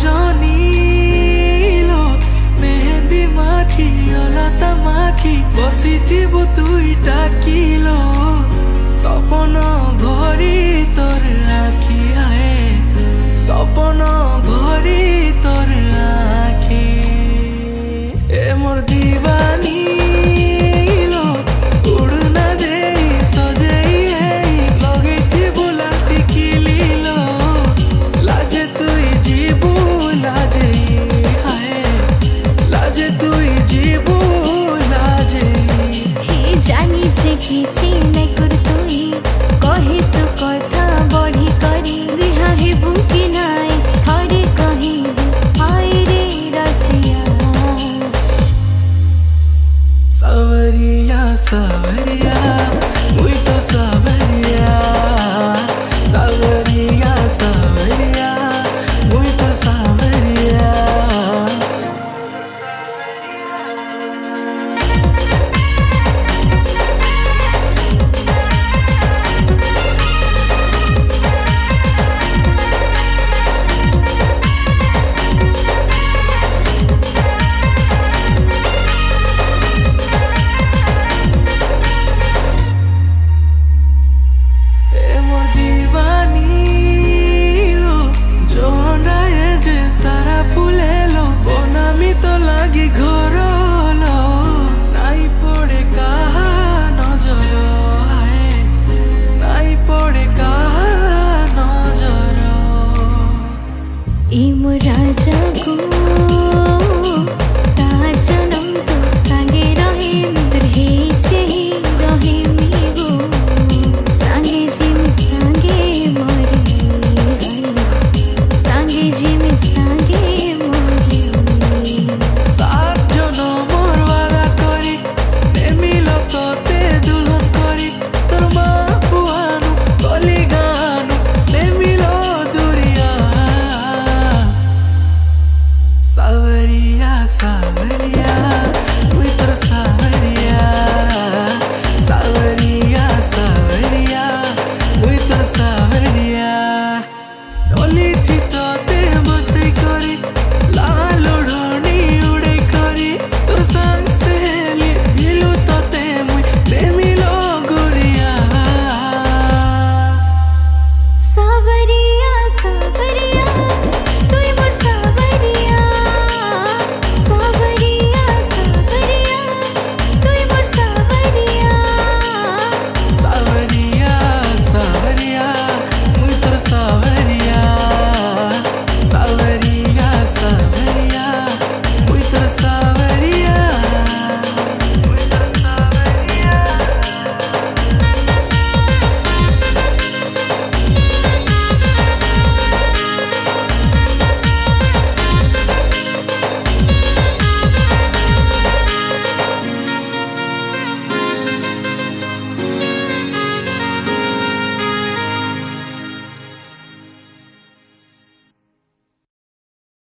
सजनी लो मेहंदी माखी अलता माखी बसी थी तुईटा किलो सपन भरी तोर आखी आए सपन भरी तोर आखी ए मोर दीवानी लो उड़ना दे सजेई है लगे थी बुला टिकिली लो लाजे तुई जीबू लाजे हाय लाजे तुई जीबू लाजे हे जानी छे कि चिने कर तुई कहि सु कथा बढ़ी करी रिहा हे बुकी नाय थरे कहि हाय रे रसिया सावरिया सावरिया मुई तो सावरिया सावरिया सावरिया मुई तो सावरिया इम राजा